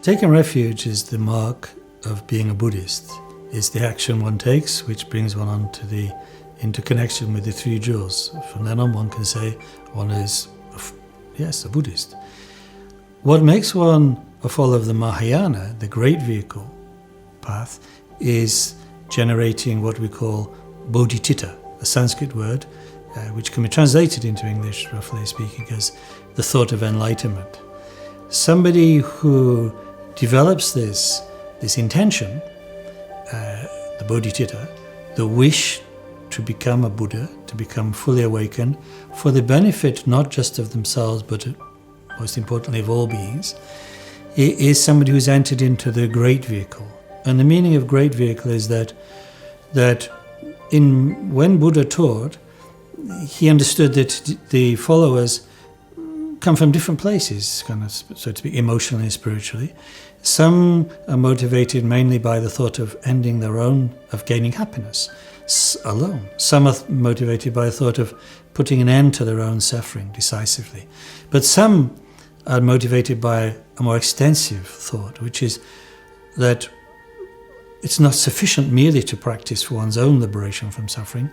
Taking refuge is the mark of being a Buddhist. It's the action one takes which brings one into connection with the three jewels. From then on one can say one is, a Buddhist. What makes one a follower of the Mahayana, the great vehicle path, is generating what we call bodhicitta, a Sanskrit word which can be translated into English, roughly speaking, as the thought of enlightenment. Somebody who develops this intention, the bodhicitta, the wish to become a Buddha, to become fully awakened, for the benefit not just of themselves, but most importantly of all beings, is somebody who's entered into the great vehicle. And the meaning of great vehicle is that when Buddha taught, he understood that the followers come from different places, kind of, so to speak, emotionally and spiritually. Some are motivated mainly by the thought of of gaining happiness alone. Some are motivated by the thought of putting an end to their own suffering decisively. But some are motivated by a more extensive thought, which is that it's not sufficient merely to practice for one's own liberation from suffering.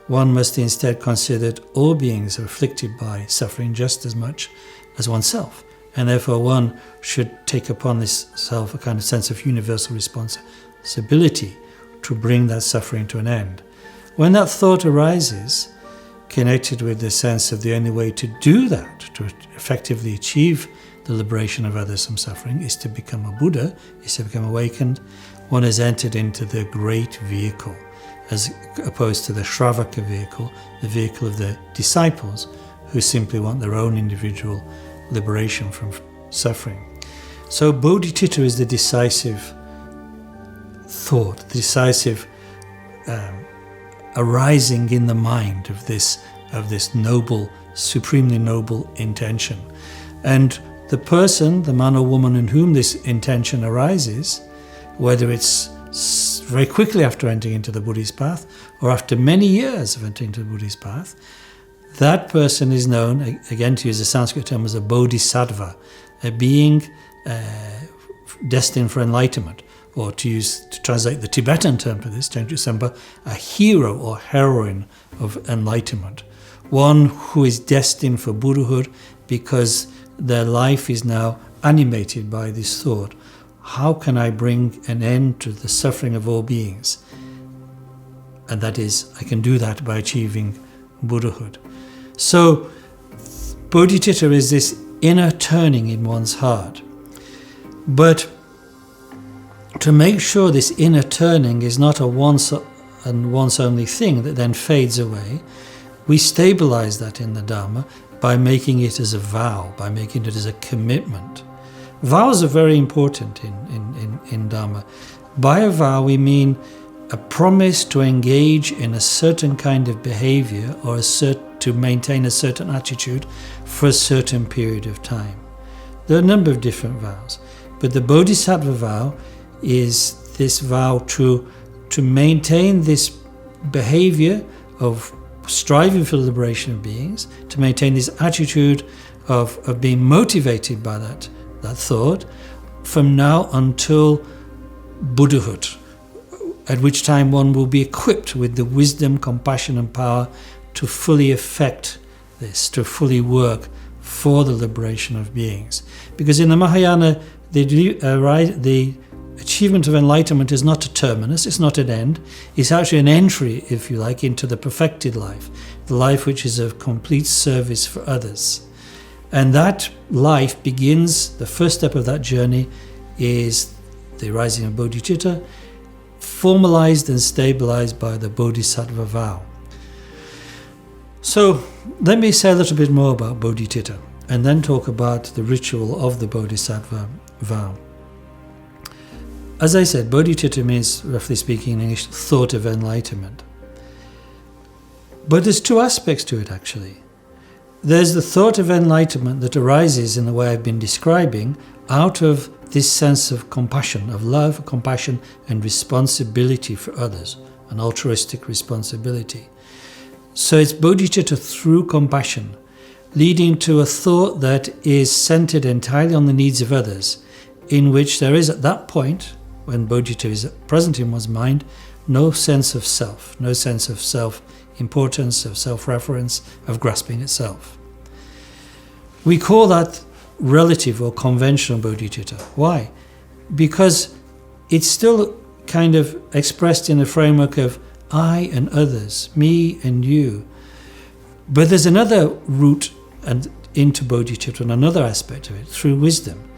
One must instead consider that all beings are afflicted by suffering just as much as oneself, and therefore one should take upon this self a kind of sense of universal responsibility to bring that suffering to an end. When that thought arises, connected with the sense of the only way to do that, to effectively achieve the liberation of others from suffering, is to become a Buddha, is to become awakened, one has entered into the great vehicle, as opposed to the Shravaka vehicle, the vehicle of the disciples, who simply want their own individual liberation from suffering. So bodhicitta is the decisive thought, the decisive arising in the mind of this noble, supremely noble intention. And the person, the man or woman in whom this intention arises, whether it's very quickly after entering into the Buddhist path or after many years of entering into the Buddhist path, that person is known, again to use the Sanskrit term, as a bodhisattva, a being destined for enlightenment, or to translate the Tibetan term for this, a hero or heroine of enlightenment, one who is destined for Buddhahood because their life is now animated by this thought: how can I bring an end to the suffering of all beings? And that is, I can do that by achieving Buddhahood. So, bodhicitta is this inner turning in one's heart. But to make sure this inner turning is not a once and once only thing that then fades away, we stabilize that in the Dharma by making it as a vow, by making it as a commitment. Vows are very important in Dharma. By a vow we mean a promise to engage in a certain kind of behavior or to maintain a certain attitude for a certain period of time. There are a number of different vows, but the Bodhisattva vow is this vow to maintain this behavior of striving for the liberation of beings, to maintain this attitude of being motivated by that thought from now until Buddhahood, at which time one will be equipped with the wisdom, compassion and power to fully effect this, to fully work for the liberation of beings. Because in the Mahayana, the achievement of enlightenment is not a terminus, it's not an end, it's actually an entry, if you like, into the perfected life, the life which is of complete service for others. And that life begins, the first step of that journey is the arising of bodhicitta, formalized and stabilized by the Bodhisattva vow. So let me say a little bit more about bodhicitta and then talk about the ritual of the Bodhisattva vow. As I said, bodhicitta means, roughly speaking in English, thought of enlightenment. But there's two aspects to it actually. There's the thought of enlightenment that arises in the way I've been describing out of this sense of compassion, of love, compassion and responsibility for others, an altruistic responsibility. So it's bodhicitta through compassion, leading to a thought that is centered entirely on the needs of others, in which there is, at that point, when bodhicitta is present in one's mind, no sense of self, no sense of self-importance, of self-reference, of grasping itself. We call that relative or conventional bodhicitta. Why? Because it's still kind of expressed in the framework of I and others, me and you. But there's another route and into bodhicitta, and another aspect of it, through wisdom,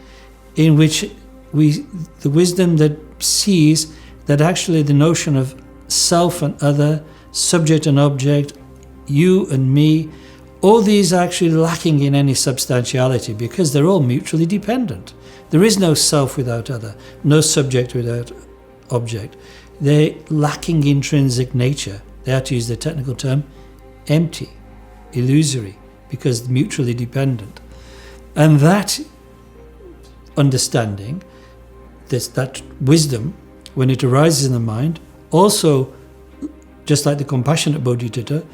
in which the wisdom that sees that actually the notion of self and other, subject and object, you and me, all these are actually lacking in any substantiality because they're all mutually dependent. There is no self without other, no subject without object. They're lacking intrinsic nature. They have to use the technical term empty, illusory, because mutually dependent. And that understanding, that wisdom, when it arises in the mind, also, just like the compassionate bodhicitta,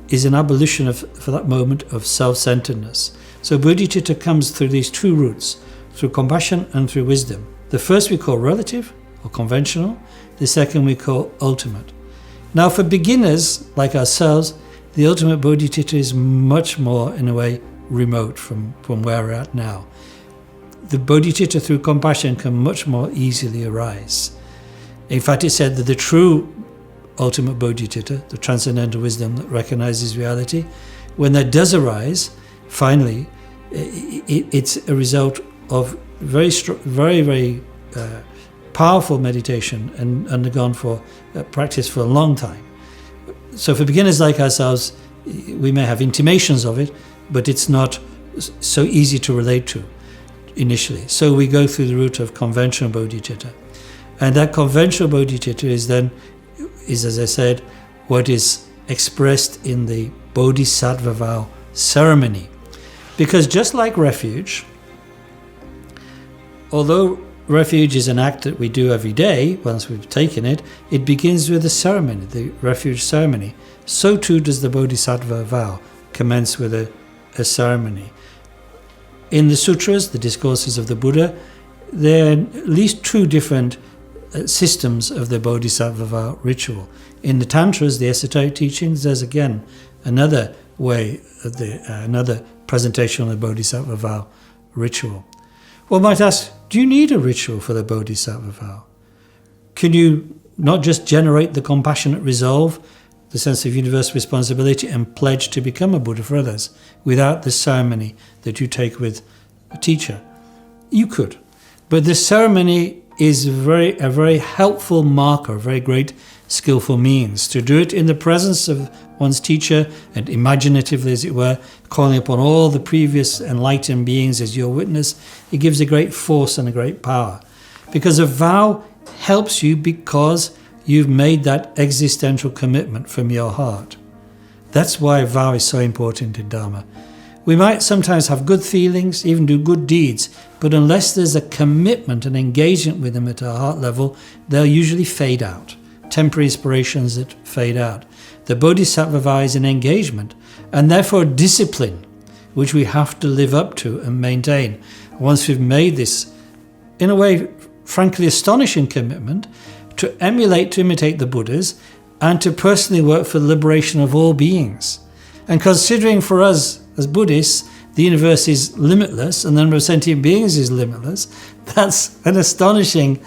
is an abolition of, for that moment, of self-centeredness. So bodhicitta comes through these two routes, through compassion and through wisdom. The first we call relative or conventional, the second we call ultimate. Now for beginners like ourselves, the ultimate bodhicitta is much more, in a way, remote from where we're at now. The bodhicitta through compassion can much more easily arise. In fact, it's said that the true ultimate bodhicitta, the transcendental wisdom that recognizes reality, when that does arise, finally, it's a result of very powerful meditation and undergone for practice for a long time. So for beginners like ourselves, we may have intimations of it, but it's not so easy to relate to initially. So we go through the route of conventional bodhicitta. And that conventional bodhicitta is, as I said, what is expressed in the Bodhisattva Vow ceremony. Because just like refuge, although refuge is an act that we do every day, once we've taken it, it begins with a ceremony, the refuge ceremony. So too does the Bodhisattva Vow commence with a ceremony. In the sutras, the discourses of the Buddha, there are at least two different systems of the Bodhisattva Vow ritual. In the Tantras, the esoteric teachings, there's again another way of another presentation of the Bodhisattva Vow ritual. One might ask, do you need a ritual for the Bodhisattva Vow? Can you not just generate the compassionate resolve, the sense of universal responsibility, and pledge to become a Buddha for others without the ceremony that you take with a teacher? You could. But the ceremony is a very helpful marker, a very great skillful means to do it in the presence of one's teacher and imaginatively, as it were, calling upon all the previous enlightened beings as your witness. It gives a great force and a great power. Because a vow helps you because you've made that existential commitment from your heart. That's why a vow is so important in Dharma. We might sometimes have good feelings, even do good deeds, but unless there's a commitment and engagement with them at our heart level, they'll usually fade out. Temporary inspirations that fade out. The Bodhisattva Vow is an engagement, and therefore a discipline, which we have to live up to and maintain. Once we've made this, in a way, frankly astonishing commitment, to imitate the Buddhas, and to personally work for the liberation of all beings. And considering for us, as Buddhists, the universe is limitless and the number of sentient beings is limitless, that's an astonishing,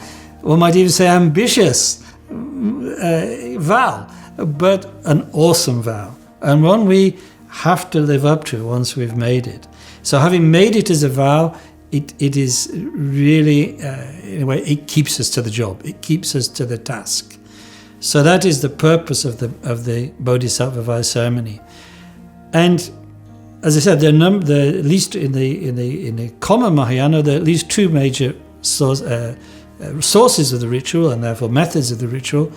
one might even say ambitious vow, but an awesome vow, and one we have to live up to once we've made it. So having made it as a vow, it is really, in a way, it keeps us to the job, it keeps us to the task. So that is the purpose of the Bodhisattva Vow ceremony. And as I said, at least in the common Mahayana, there are at least two major sources of the ritual, and therefore methods of the ritual.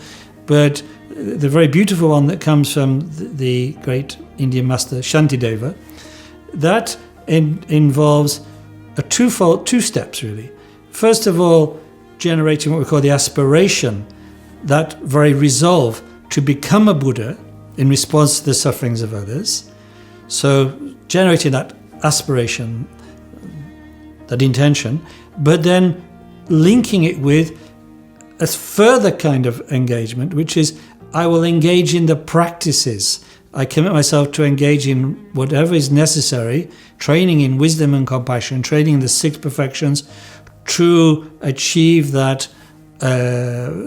But the very beautiful one that comes from the great Indian master Shantideva, that involves two steps really. First of all, generating what we call the aspiration, that very resolve to become a Buddha in response to the sufferings of others. So generating that aspiration, that intention, but then linking it with a further kind of engagement, which is I will engage in the practices. I commit myself to engage in whatever is necessary, training in wisdom and compassion, training in the 6 perfections to achieve that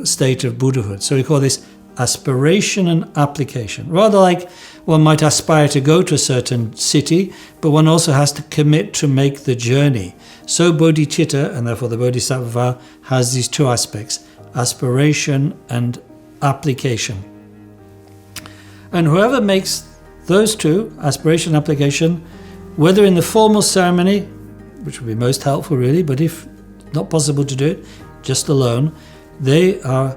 state of Buddhahood. So we call this aspiration and application. Rather like one might aspire to go to a certain city, but one also has to commit to make the journey. So bodhicitta, and therefore the Bodhisattva Vow, has these 2 aspects, aspiration and application. And whoever makes those 2, aspiration and application, whether in the formal ceremony, which would be most helpful really, but if not possible to do it, just alone, they are,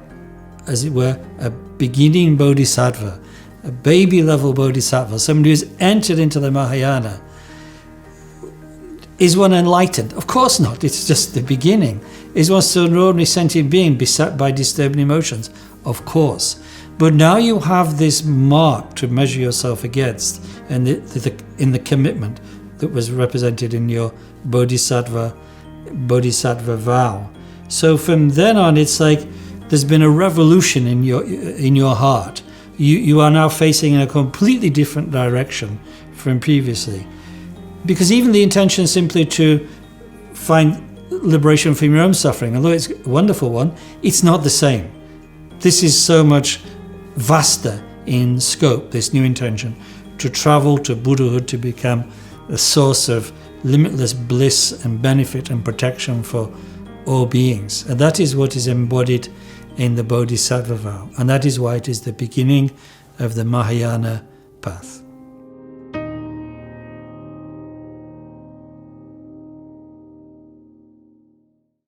as it were, a beginning bodhisattva, a baby level bodhisattva, somebody who's entered into the Mahayana. Is one enlightened? Of course not, it's just the beginning. Is one still an ordinary sentient being beset by disturbing emotions? Of course. But now you have this mark to measure yourself against, and in the commitment that was represented in your Bodhisattva vow. So from then on, it's like there's been a revolution in your heart. You are now facing in a completely different direction from previously. Because even the intention simply to find liberation from your own suffering, although it's a wonderful one, it's not the same. This is so much vaster in scope, this new intention, to travel to Buddhahood, to become a source of limitless bliss and benefit and protection for all beings. And that is what is embodied in the Bodhisattva Vow. And that is why it is the beginning of the Mahayana Path.